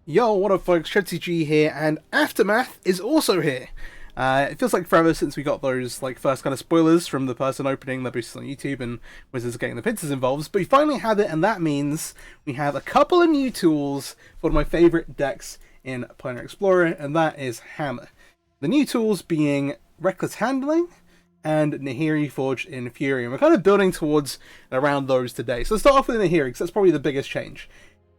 Yo, what up folks, MTG here, and Aftermath is also here. It feels like forever since we got those first kind of spoilers from the person opening the boosters on YouTube and Wizards getting the pincers involved, but we finally have it, and that means we have a couple of new tools for one of my favourite decks in Planar Explorer, and that is Hammer. The new tools being Reckless Handling and Nahiri Forged in Fury, and we're kind of building towards around those today. So let's start off with Nahiri, because that's probably the biggest change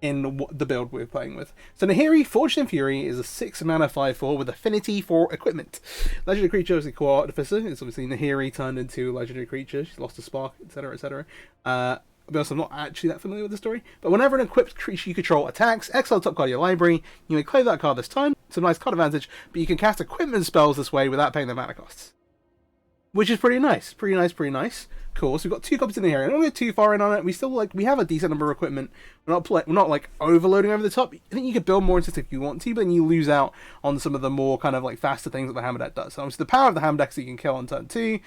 in the build we're playing with. So Nahiri Forged in Fury is a 6 mana 5/4 with affinity for equipment. Legendary creature is the core artificer. It's obviously Nahiri turned into a legendary creature. She's lost a spark, etc., etc. To be honest, I'm not actually that familiar with the story. But whenever an equipped creature you control attacks, exile top card of your library. You may play that card this time. It's a nice card advantage, but you can cast equipment spells this way without paying their mana costs, which is pretty nice. Pretty nice. Cool. So we've got 2 copies in here. I don't get too far in on it. We still we have a decent number of equipment. We're not overloading over the top. I think you could build more into this if you want to, but then you lose out on some of the more kind of faster things that the Hammer deck does. So obviously the power of the Hammer deck is that you can kill on turn 2. You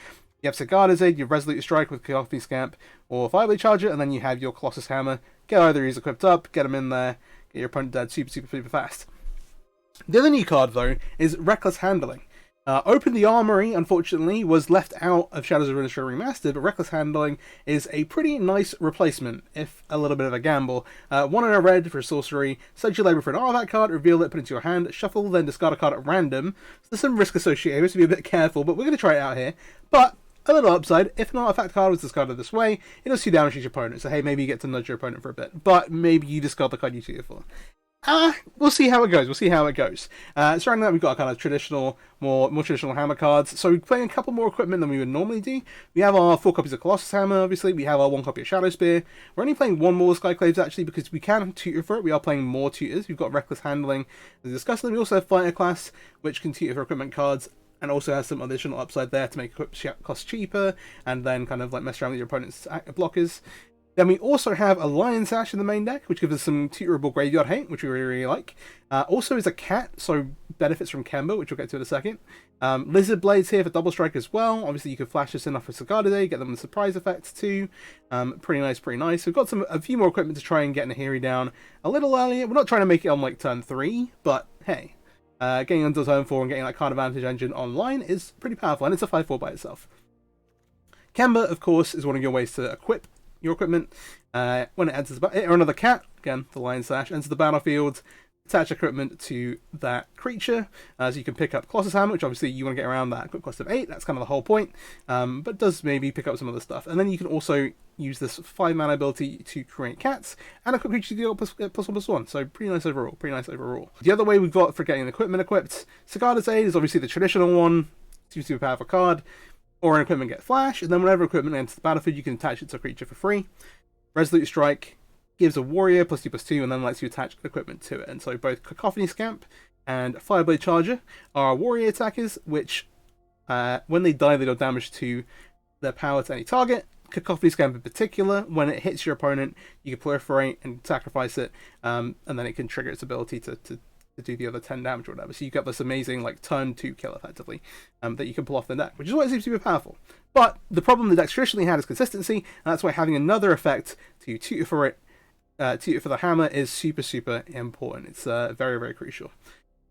have Sigarda's Aid, you have Resolute Strike with Coffee Scamp or Fireblade Charger, and then you have your Colossus Hammer. Get either of these equipped up, get them in there, get your opponent dead super fast. The other new card though is Reckless Handling. Open the Armory, unfortunately, was left out of Shadows of Runeterra Remastered, but Reckless Handling is a pretty nice replacement, if a little bit of a gamble. 1 and a red for sorcery, search your library for an artifact card, reveal it, put it into your hand, shuffle, then discard a card at random. So there's some risk associated with it, so be a bit careful, but we're going to try it out here. But a little upside, if an artifact card was discarded this way, it does 2 damage to your opponent, so hey, maybe you get to nudge your opponent for a bit, but maybe you discard the card you choose it for. We'll see how it goes. Surrounding that, we've got a kind of traditional, more traditional hammer cards. So we're playing a couple more equipment than we would normally do. We have our 4 copies of Colossus Hammer, obviously. We have our 1 copy of Shadow Spear. We're only playing 1 more Skyclaves, actually, because we can tutor for it. We are playing more tutors. We've got Reckless Handling, as discussed. Then we also have Fighter Class, which can tutor for equipment cards, and also has some additional upside there to make equip cost cheaper, and then kind of mess around with your opponent's blockers. Then we also have a Lion Sash in the main deck, which gives us some tutorable graveyard hate, which we really like. Also is a cat, so benefits from Kemba, which we'll get to in a second. Lizard Blades here for double strike as well. Obviously you can flash this in off of Sigarda's Aid, get them the surprise effects too. Pretty nice. We've got a few more equipment to try and get Nahiri down a little earlier. We're not trying to make it on turn 3, but hey. Getting onto turn 4 and getting that card advantage engine online is pretty powerful, and it's a 5/4 by itself. Kemba, of course, is one of your ways to equip your equipment. When it enters or another cat, again, the Lion Sash, enters the battlefield, attach equipment to that creature. So you can pick up Colossus Hammer, which obviously you want to get around that equip cost of 8, that's kind of the whole point, but does maybe pick up some other stuff. And then you can also use this 5 mana ability to create cats, and equip creatures to deal +1/+1, so pretty nice overall. The other way we've got for getting equipment equipped, Sigarda's Aid is obviously the traditional one, super powerful card, or an equipment get flash, and then whenever equipment enters the battlefield, you can attach it to a creature for free. Resolute Strike gives a warrior +2/+2, and then lets you attach equipment to it. And so both Cacophony Scamp and Fireblade Charger are warrior attackers, which when they die, they deal damage to their power to any target. Cacophony Scamp in particular, when it hits your opponent, you can proliferate and sacrifice it, and then it can trigger its ability to do the other 10 damage or whatever. So you get this amazing turn 2 kill effectively that you can pull off the deck, which is why it seems super powerful. But the problem the deck's traditionally had is consistency, and that's why having another effect to tutor for it, tutor for the hammer, is super important. It's very crucial.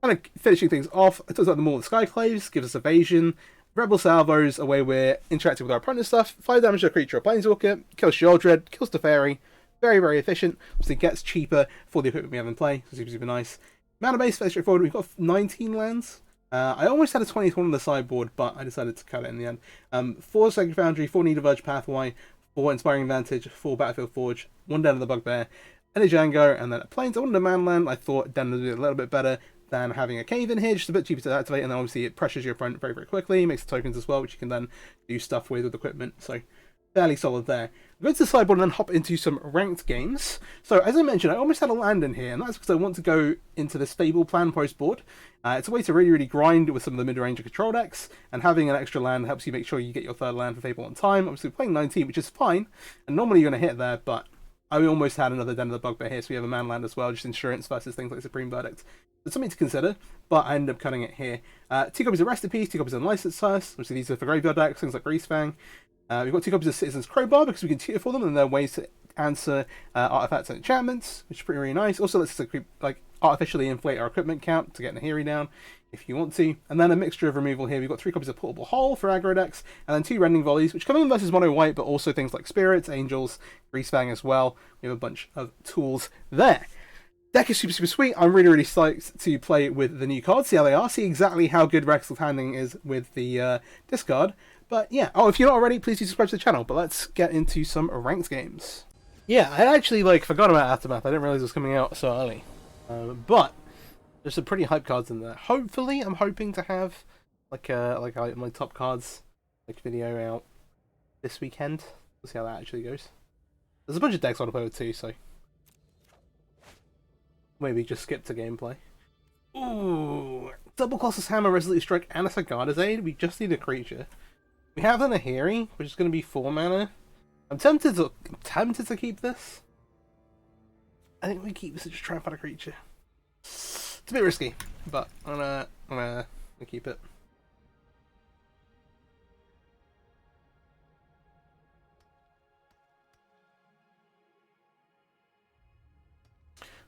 Kind of finishing things off, it talks about the Maul of the Skyclaves, gives us evasion. Rebel Salvos, a way we're interacting with our opponent's stuff. 5 damage to a creature or planeswalker, kills Sheoldred, kills Teferi. Very efficient. Obviously gets cheaper for the equipment we have in play, so super nice. Mana base, very straightforward. We've got 19 lands. I almost had a 20th one on the sideboard, but I decided to cut it in the end. 4 Sacred Foundry, 4 Needle-Verge Pathway, 4 Inspiring Advantage, 4 Battlefield Forge, 1 Den of the Bugbear, and a Django, and then a Plains. I wanted a Manland. I thought Den would be a little bit better than having a Cave in here, just a bit cheaper to activate, and then obviously it pressures your opponent very quickly, makes the tokens as well, which you can then do stuff with equipment, so fairly solid there. I'm going to the sideboard and then hop into some ranked games. So as I mentioned, I almost had a land in here, and that's because I want to go into the stable plan post board. It's a way to really grind with some of the mid-range control decks, and having an extra land helps you make sure you get your 3rd land for Fable on time. Obviously we're playing 19, which is fine, and normally you're going to hit there, but I almost had another Den of the Bugbear here, so we have a man land as well, just insurance versus things like Supreme Verdict. It's something to consider, but I ended up cutting it here. 2 copies of Rest in Peace, 2 copies of Unlicensed Curse, obviously these are for graveyard decks, things like Greasefang. We've got 2 copies of Citizen's Crowbar because we can tutor for them, and there are ways to answer artifacts and enchantments, which is pretty really nice. Also lets us like artificially inflate our equipment count to get Nahiri down if you want to. And then a mixture of removal here. We've got 3 copies of Portable Hull for aggro decks, and then 2 Rending Volleys, which come in versus mono white, but also things like Spirits, Angels, Greasefang as well. We have a bunch of tools there. Deck is super, super sweet. I'm really, really psyched to play with the new cards, see how they are, see exactly how good Rex's handling is with the discard. But yeah, oh, if you're not already, please do subscribe to the channel. But let's get into some ranked games. Yeah, I actually forgot about Aftermath. I didn't realize it was coming out so early. But there's some pretty hype cards in there. Hopefully, I'm hoping to have my top cards video out this weekend. We'll see how that actually goes. There's a bunch of decks I want to play with too, so maybe just skip to gameplay. Ooh, double Colossus Hammer, Resolute Strike, and a Sagada's Aid. We just need a creature. We have the Nahiri, which is going to be 4 mana. I'm tempted to keep this. I think we keep this and just try and find a creature. It's a bit risky, but I'm gonna keep it.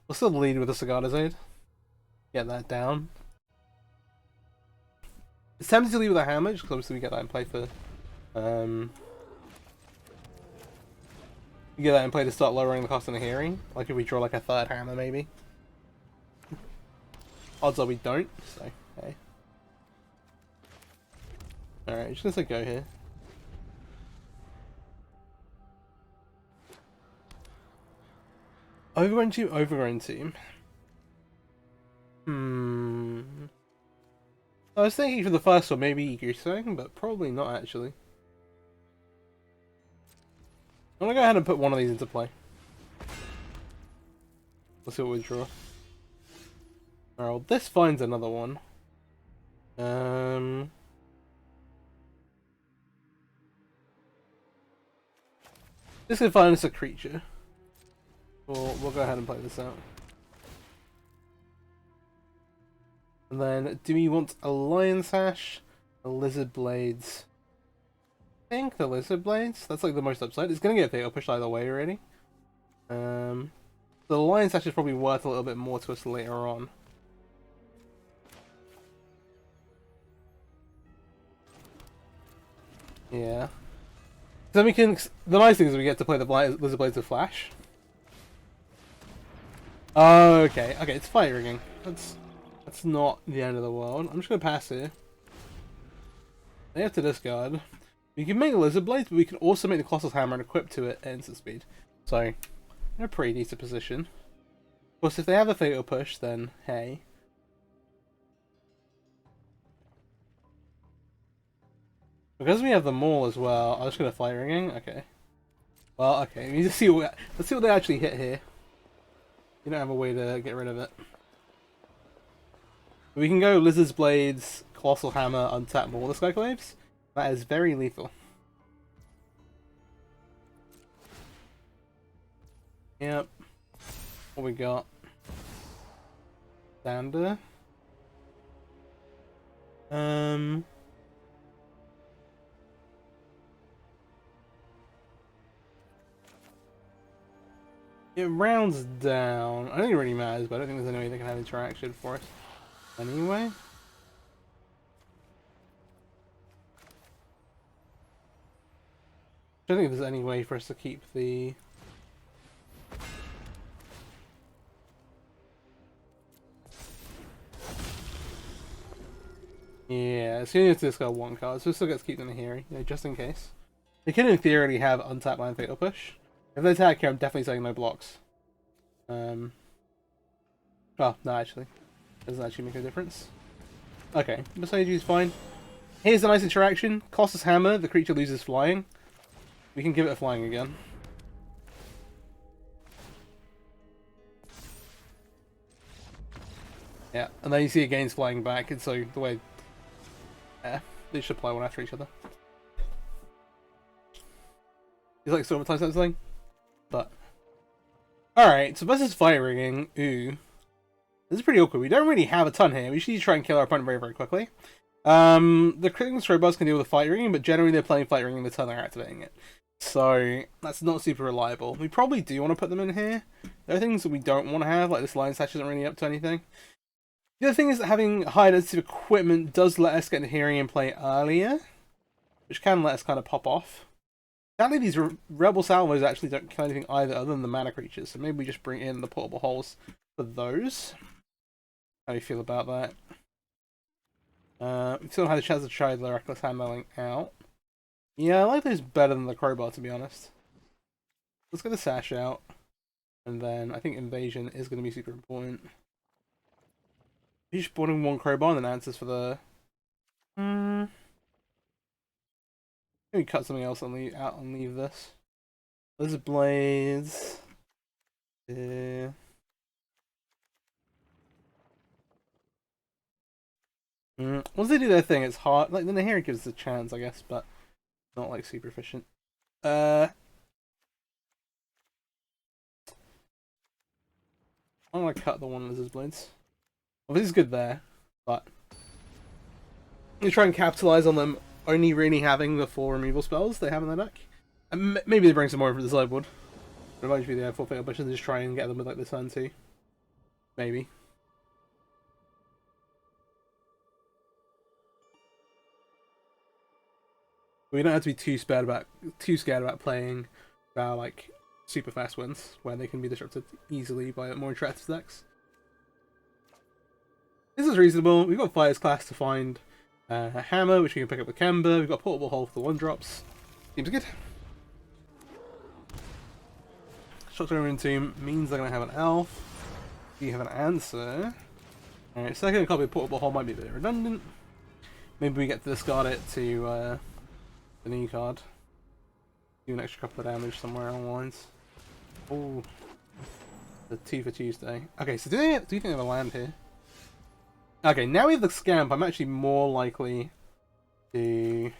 We'll still lead with the Sagada's Aid. Get that down. It's tempting to leave with a hammer, because obviously we get that in play for you get that in play to start lowering the cost of the Nahiri. Like if we draw like a 3rd hammer maybe. Odds are we don't, so hey. Alright, just gonna say go here. Overgrown Tomb. I was thinking for the first one, maybe Goosewing, but probably not actually. I'm gonna go ahead and put one of these into play. Let's see what we draw. Alright, well, this finds another one. This can find us a creature. We'll go ahead and play this out. And then, do we want a Lion Sash, a Lizard Blades? I think the Lizard Blades. That's like the most upside. It's gonna get Fatal Push either way, already. The Lion Sash is probably worth a little bit more to us later on. Yeah. Then we can. The nice thing is we get to play the Lizard Blades with Flash. Oh, okay. Okay, it's Fire Ringing. That's not the end of the world. I'm just gonna pass here. They have to discard. We can make the Lizard Blades, but we can also make the Colossus Hammer and equip to it at instant speed. So, in a pretty decent position. Of course, if they have a Fatal Push, then hey. Because we have the Maul as well, I'm just gonna Fire Ringing. Okay. Well, okay. We need to see let's see what they actually hit here. You don't have a way to get rid of it. We can go Lizard's Blades, Colossal Hammer, untap Maul the Skyclaves. That is very lethal. Yep. What we got? Dander. It rounds down. I don't think it really matters, but I don't think there's any way they can have interaction for us. Anyway. I don't think there's any way for us to keep the... Yeah, it's going to discard 1 card, so we still get to keep them in here, you know, just in case. They can in theory have untap land Fatal Push. If they attack here, I'm definitely saying no blocks. Well, no, actually. Doesn't actually make a difference. Okay, Messiah is fine. Here's a nice interaction. Colossus Hammer, the creature loses flying. We can give it a flying again. Yeah, and then you see it gains flying back, and so the way... Yeah, they should apply one after each other. He's like Stormatize something. But... Alright, so versus Fire Ringing. Ooh. This is pretty awkward. We don't really have a ton here. We should try and kill our opponent very, very quickly. The critical robots can deal with the Fire Ringing, but generally they're playing Fire Ringing the turn they're activating it. So that's not super reliable. We probably do want to put them in here. There are things that we don't want to have, like this line sash isn't really up to anything. The other thing is that having high density equipment does let us get Nahiri in play earlier, which can let us kind of pop off. Sadly, these Rebel Salvos actually don't kill anything either other than the mana creatures, so maybe we just bring in the portable holes for those. How do you feel about that? We still had a chance to try the Reckless Handling out. Yeah, I like those better than the Crowbar, to be honest. Let's get the Sash out. And then I think Invasion is going to be super important. He's just boarding one Crowbar and then answers for the... Maybe cut something else and leave, out and leave this. Lizard Blades. Yeah. Once they do their thing, it's hard. Like, then the Nahiri gives us a chance, I guess, but not like super efficient. I'm gonna cut the one Lizard Blades. Well, this is good there, but you try and capitalize on them only really having the 4 removal spells they have in their deck. And maybe they bring some more from the sideboard. But eventually they have 4 fatal pushes and just try and get them with like the Sun too. Maybe. We don't have to be too scared about playing like super fast wins where they can be disrupted easily by more attractive decks. This is reasonable. We've got Fire's Class to find a hammer, which we can pick up with Kemba. We've got Portable Hole for the 1-drops. Seems good. Shocktober Entomb means they're going to have an elf. You have an answer. Alright, second copy of Portable Hole might be a bit redundant. Maybe we get to discard it to the new card. Do an extra couple of damage somewhere along the lines. Oh, the 2 for Tuesday. Okay, so do you think they have a land here? Okay, now we have the Scamp. I'm actually more likely to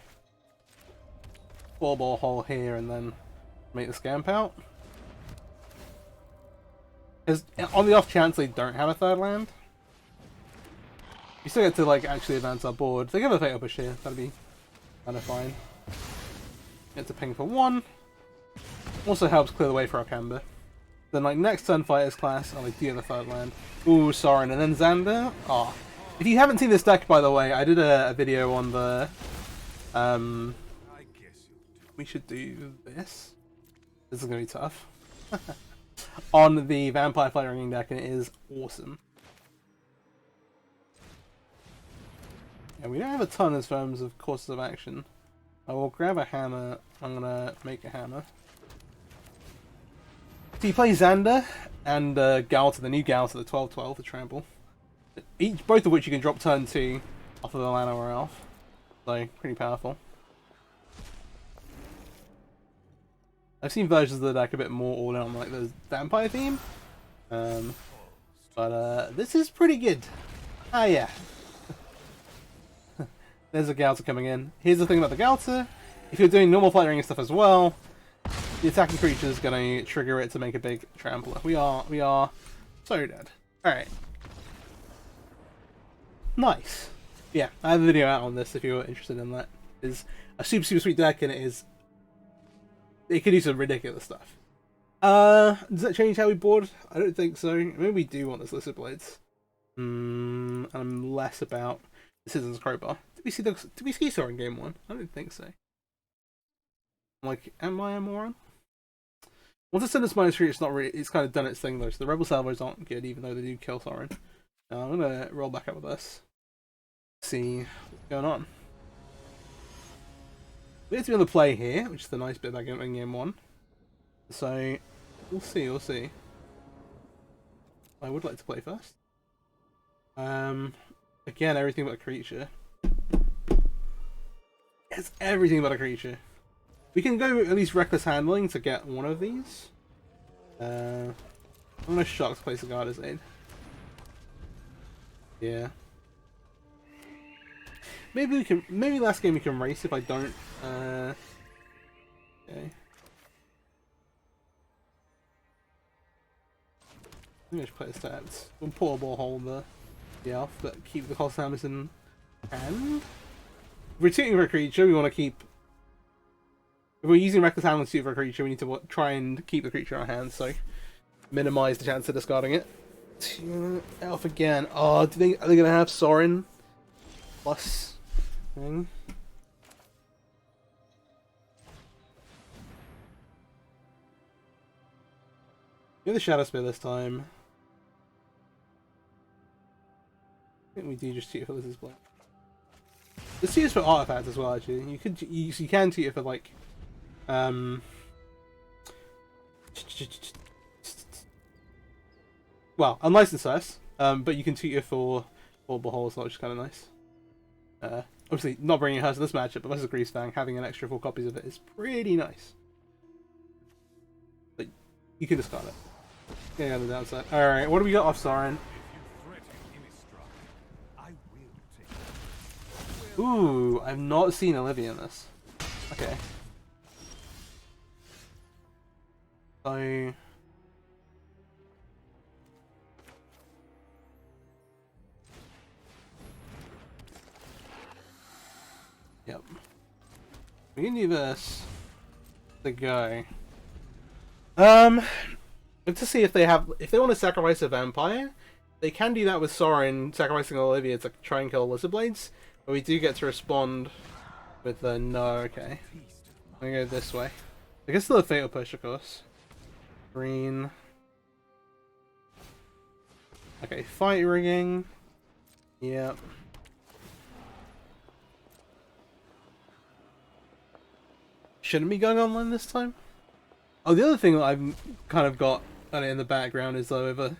Portable Hole here and then make the Scamp out. Because on the off chance they don't have a 3rd land, you still get to like actually advance our board. If they give a Fatal Push here, that'd be kind of fine. Get to ping for 1. Also helps clear the way for our Kemba. Then like next turn Fighter's Class, oh, we do have a 3rd land. Ooh, Sorin, and then Xander. Oh. If you haven't seen this deck, by the way, I did a video on the... we should do this. This is going to be tough. On the Vampire Flight Ringing deck, and it is awesome. Yeah, we don't have a ton in terms of courses of action. I will grab a hammer. I'm going to make a hammer. So you play Xander and Galta, the new Galta, the 12/12, the trample. Both of which you can drop turn 2 off of the Lana or Elf. So, pretty powerful. I've seen versions of the deck a bit more all in on like the vampire theme. But this is pretty good. Ah, yeah. There's a Galta coming in. Here's the thing about the Galta. If you're doing normal flight ring stuff as well, the attacking creature is going to trigger it to make a big trampler. We are so dead. Alright. Nice. Yeah, I have a video out on this if you're interested in that. It's a super sweet deck and it can do some ridiculous stuff. Does that change how we board? I don't think so. Maybe we do want this Lizard Blades. I'm less about the Citizen's Crowbar. Did we see Sora in game 1? I don't think so. Like, am I a moron? Once it's in this -3, it's not really. It's kind of done its thing though. So the Rebel Salvos aren't good, even though they do kill Sorin. Now I'm gonna roll back up with this. See what's going on. We have to be on the play here, which is the nice bit about getting game 1. So we'll see. We'll see. I would like to play first. Again, everything but a creature. It's everything but a creature. We can go at least Reckless Handling to get one of these. I'm gonna shock to place a Garder's Aid. Yeah. Maybe we can. Maybe last game we can race if I don't. Okay. I'm gonna play the stats. We'll Portable Hole the elf, but keep the Cost Hammers in hand. If we're shooting for a creature, we want to keep if we're using Reckless Handling to tutor for a creature, we need to try and keep the creature in our hands, so minimize the chance of discarding it. Elf again. Oh, are they gonna have Sorin plus thing? Give the Shadow Spear this time. I think we do just tutor for this as well. This tutors for artifacts as well. Actually, you can tutor for like well, unlicensed first, but you can tutor for Horrible Holes, which is kind of nice. Obviously, not bringing her to this matchup, but versus Greasefang, having an extra 4 copies of it is pretty nice. But you can discard it. Getting on the downside. Alright, what do we got off Sorin? Ooh, I've not seen Olivia in this. Okay. So... Yep. We can do this to go. To see if they want to sacrifice a vampire, they can do that with Sorin sacrificing Olivia to try and kill Lizardblades. But we do get to respond with the no. Okay, I'm gonna go this way. I guess still a fatal push, of course. Green. Okay, fight rigging. Yep. Shouldn't be going online this time. Oh, the other thing that I've kind of got in the background is though, I'm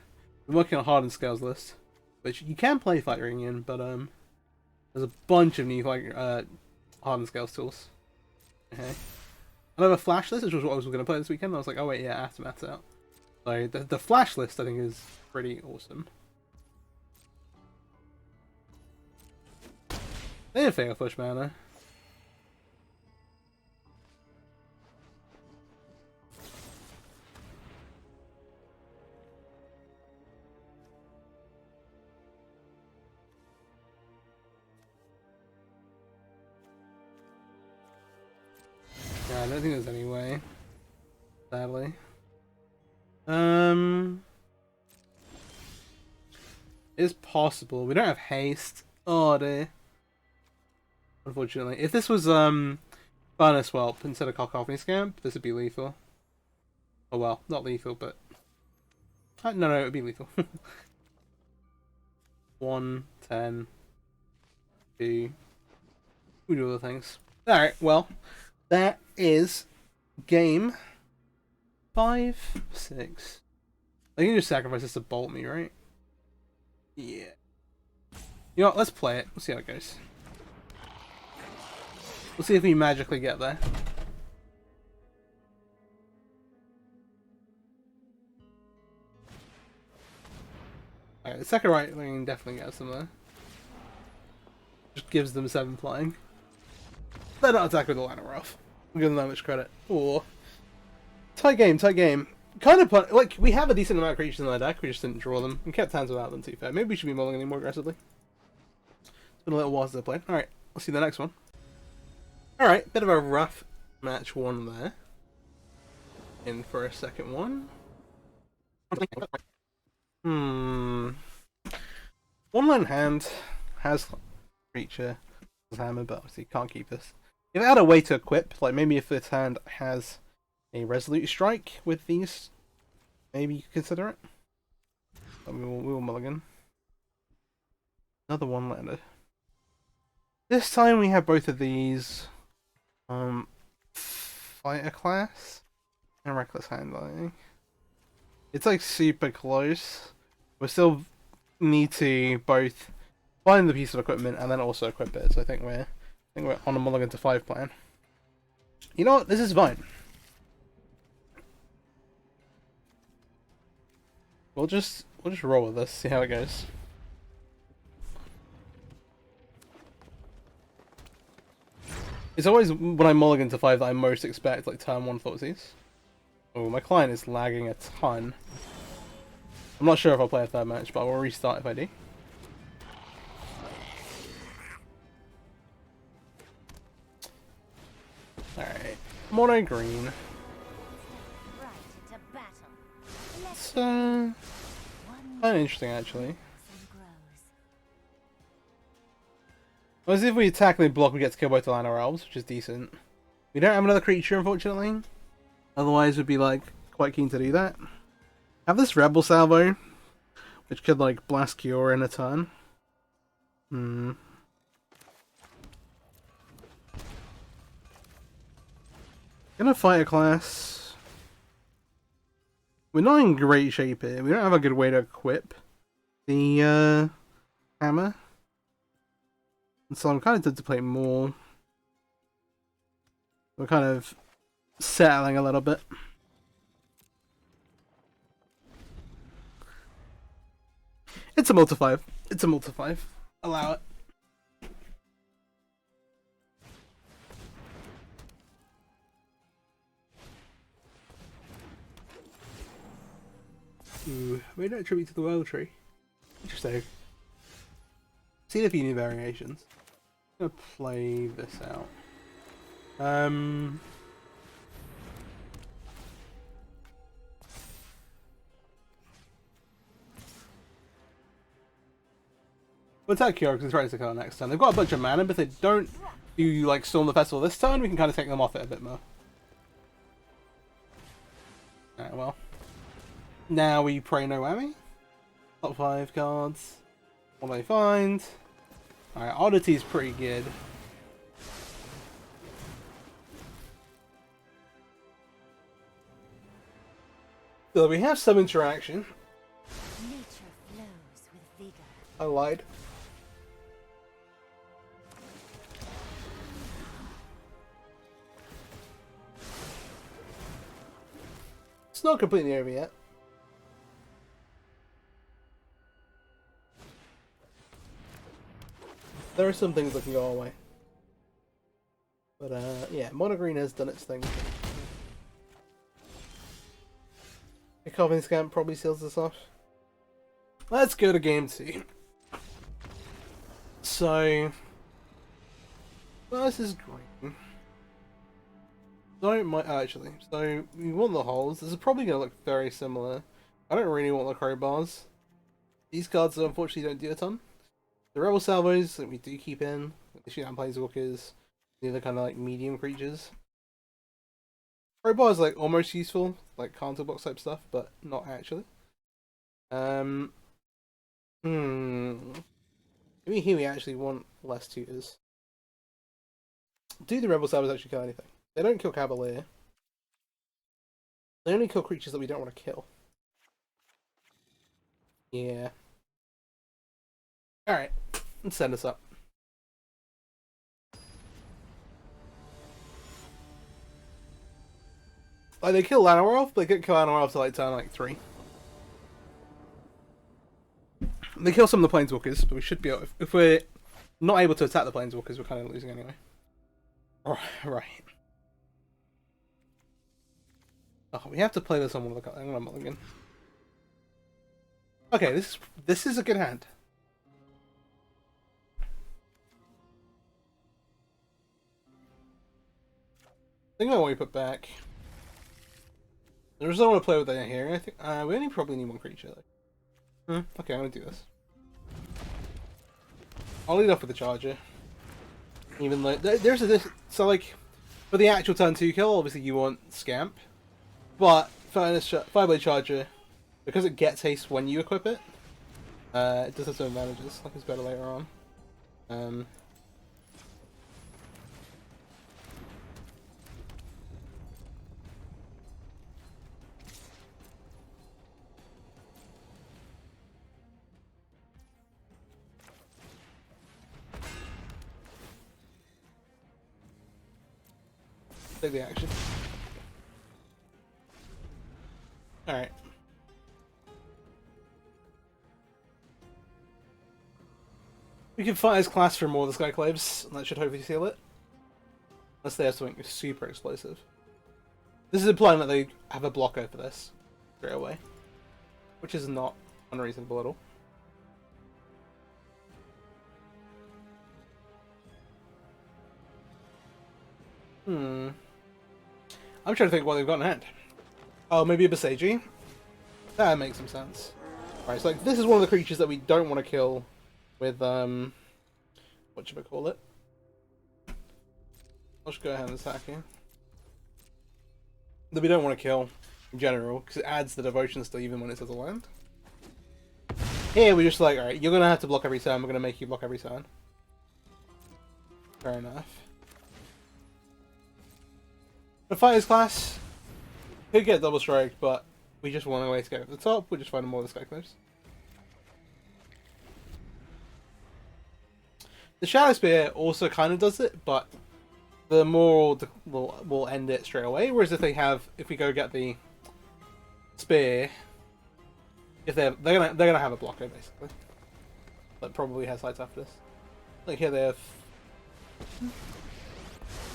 working on Hardened Scales list, which you can play fight rigging in, but there's a bunch of new like Hardened Scales tools. Okay. I have a flash list, which was what I was going to play this weekend. And I was like, oh wait, yeah, Aftermath's out. So the flash list I think is pretty awesome. They have fatal push mana. Yeah, I don't think there's any way. Sadly. It's possible. We don't have haste. Oh dear. Unfortunately. If this was Furnace Whelp instead of Cacophony Scamp, this would be lethal. Oh well, not lethal, but no, it would be lethal. 1, 10, 2. We do other things. Alright, well. That is game 5, 6. I can just sacrifice this to bolt me, right? Yeah. You know what, let's play it. We'll see how it goes. We'll see if we magically get there. Alright, the second right wing definitely gets them there. Just gives them 7 flying. They're not attack with the line of rough. We'll give them that much credit. Or tight game, tight game. Kind of like we have a decent amount of creatures in our deck. We just didn't draw them. We kept hands without them. To be fair, maybe we should be mulling more aggressively. It's been a little while since I played. All right, let's see the next one. All right, bit of a rough match one there. In for a second one. One line hand has creature hammer, but obviously can't keep this. If it had a way to equip, like maybe if this hand has a Resolute Strike with these, maybe you could consider it. But we will mulligan. Another one lander. This time we have both of these fighter class and reckless handling. It's like super close. We still need to both find the piece of equipment and then also equip it. So I think we're on a mulligan to 5 plan. You know what? This is fine. We'll just roll with this, see how it goes. It's always when I mulligan to 5 that I most expect like turn 1 Thoughtseize. Oh, my client is lagging a ton. I'm not sure if I'll play a third match, but I will restart if I do. Alright. Mono green. It's kind of interesting actually. As if we attack and they block, we get to kill both the land or elves, which is decent. We don't have another creature, unfortunately. Otherwise, we'd be like quite keen to do that. Have this rebel salvo, which could like blast cure in a turn. Gonna fight a class. We're not in great shape here. We don't have a good way to equip the hammer. And so I'm kind of tempted to play more. We're kind of settling a little bit. It's a multi-5. It's a multi-5. Allow it. Ooh, made that tribute to the world tree. Interesting. Seen a few new variations. I'm gonna play this out. We'll attack Cure because it's ready to kill next turn. They've got a bunch of mana, but if they don't do like Storm the Festival this turn, we can kind of take them off it a bit more. Alright, well. Now we pray no whammy. Top 5 cards. What do they find? Alright, Oddity's pretty good. So we have some interaction. Nature flows with vigor. I lied. It's not completely over yet. There are some things that can go our way. But yeah, Mono Green has done its thing. A Coven Scamp probably seals this off. Let's go to game 2. So, versus green. Don't mind actually. So we want the holes. This is probably going to look very similar. I don't really want the crowbars. These cards unfortunately don't do a ton. The rebel salvos that we do keep in. They shoot down planeswalkers. The other kind of like medium creatures. Crowbar is like almost useful, like counter box type stuff, but not actually. Maybe here we actually want less tutors. Do the rebel salvos actually kill anything? They don't kill Cavalier. They only kill creatures that we don't want to kill. Yeah. Alright, let's send this up. Like, they kill Llanowar, but they get kill Llanowar to like turn like 3. They kill some of the Planeswalkers, but we should be able, if we're not able to attack the Planeswalkers, we're kind of losing anyway. Right. Oh, we have to play this on one of the cards. I'm gonna mulligan. Okay, this is a good hand. I think I want to put back. There's no one to play with that here. I think we only probably need one creature. Okay, I'm gonna do this. I'll lead off with the Charger. Even though there's this, so like for the actual turn 2 kill, obviously you want Scamp, but for this Fireblade Charger, because it gets haste when you equip it, it does have some advantages. Like it's better later on. Take the action. Alright. We can fight as class for more of the Skyclaves, and that should hopefully seal it. Unless they have something super explosive. This is implying that they have a blocker for this straight away. Which is not unreasonable at all. I'm trying to think what they've got in hand. Oh, maybe a Besagi? That makes some sense. Alright, so like, this is one of the creatures that we don't want to kill with, what should I call it? I'll just go ahead and attack here. That we don't want to kill in general, because it adds the devotion still even when it says a land. Here we're just like, alright, you're going to have to block every turn, we're going to make you block every turn. Fair enough. The fighters class could get double strike, but we just want a way to get to the top, we'll just find more of the Skycliffs. The Shadow Spear also kind of does it, but the more will end it straight away. Whereas if we go get the spear, if they're gonna have a blocker basically. That probably has lights after this. Like here they have.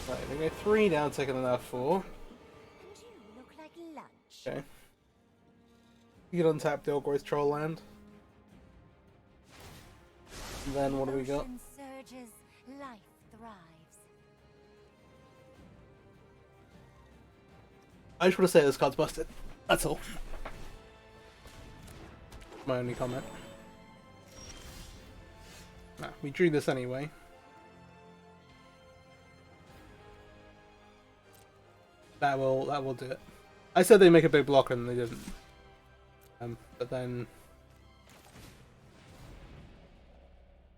Right, they go 3 down, taking enough 4. Look like lunch. Okay. You can untap the Orgor's Troll land. And then what do we got? Ocean surges, life thrives. I just want to say this card's busted. That's all. My only comment. Nah, we drew this anyway. That will do it. I said they make a big blocker and they didn't. But then,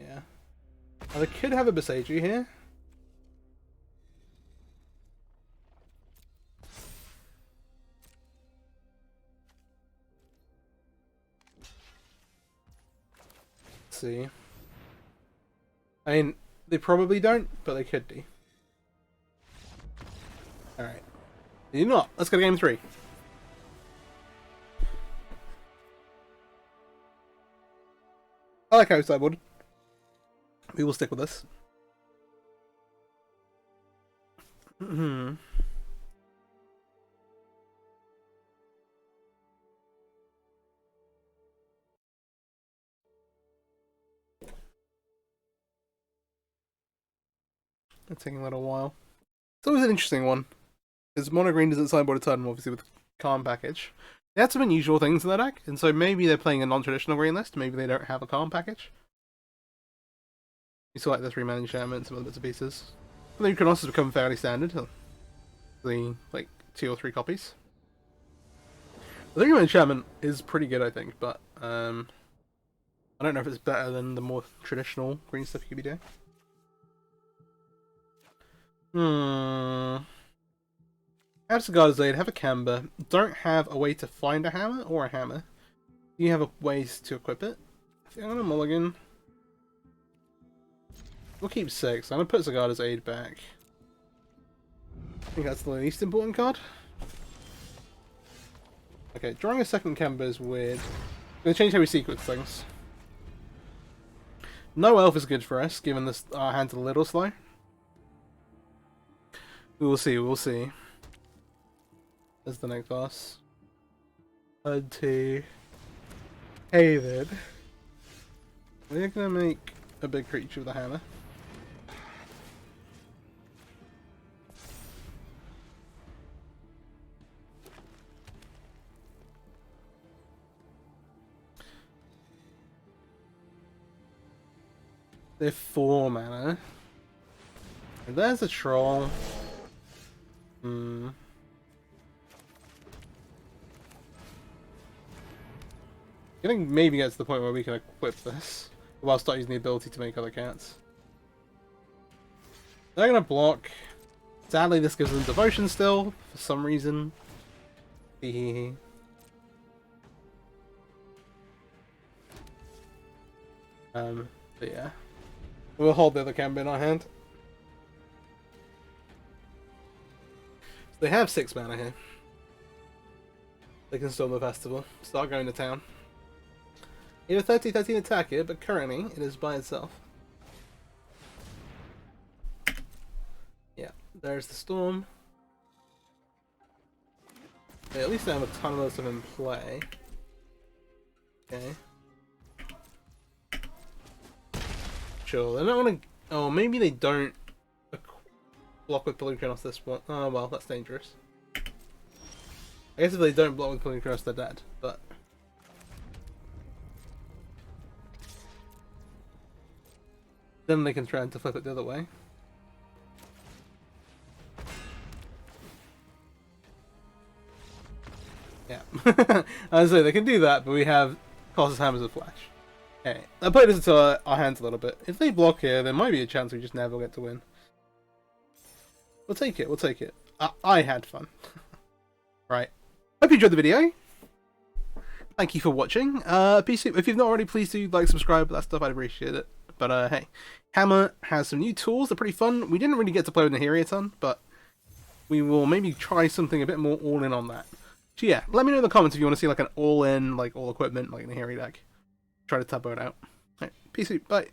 yeah. Now they could have a Besagi here. Let's see. I mean, they probably don't, but they could do. Alright. They do not. Let's go to game 3. I like how it's sideboarded. We will stick with this. It's taking a little while. It's always an interesting one. Because Mono Green doesn't sideboard a ton, obviously, with the Calm package. They had some unusual things in their deck, and so maybe they're playing a non-traditional green list, maybe they don't have a Calm package. You saw like the 3-mana enchantment, some other bits and pieces. And then Chronos has become fairly standard. The, like, 2 or 3 copies. The 3-mana enchantment is pretty good, I think, but, I don't know if it's better than the more traditional green stuff you could be doing. Have Cigar Blade, have a Camber, don't have a way to find a hammer or a hammer. You have a ways to equip it. I think I'm gonna mulligan. We'll keep 6. I'm gonna put Cigar's Aid back. I think that's the least important card. Okay, drawing a second Camber is weird. I'm gonna change how we sequence things. No Elf is good for us, given this our hand's a little slow. We will see, we will see. There's the next boss. Hey then. We're gonna make a big creature with a hammer. They're 4 mana. And there's a troll. I think maybe get to the point where we can equip this while start using the ability to make other cats. They're gonna block. Sadly, this gives them devotion still for some reason. But yeah, we'll hold the other Camber in our hand. So they have 6 mana here. They can storm the festival. Start going to town. You have a 30-13 attack here, but currently it is by itself. Yeah, there's the storm. Okay, at least I have a ton of those stuff in play. Okay. Sure, they're not gonna. Oh, maybe they don't block with Blue Chronos this one. Oh well, that's dangerous. I guess if they don't block with Killing Curse, they're dead, but... then they can try to flip it the other way. Yeah. I was saying, they can do that, but we have Colossus Hammers of Flash. Okay, I'll play this into our hands a little bit. If they block here, there might be a chance we just never get to win. We'll take it, we'll take it. I had fun. Right. Hope you enjoyed the video. Thank you for watching. If you've not already, please do like, subscribe, that stuff, I'd appreciate it. But hey, Hammer has some new tools, they're pretty fun. We didn't really get to play with Nahiri a ton, but we will maybe try something a bit more all-in on that. So yeah, let me know in the comments if you want to see like an all-in, like all equipment, like Nahiri deck. Try to taboo it out. Right, peace out, bye.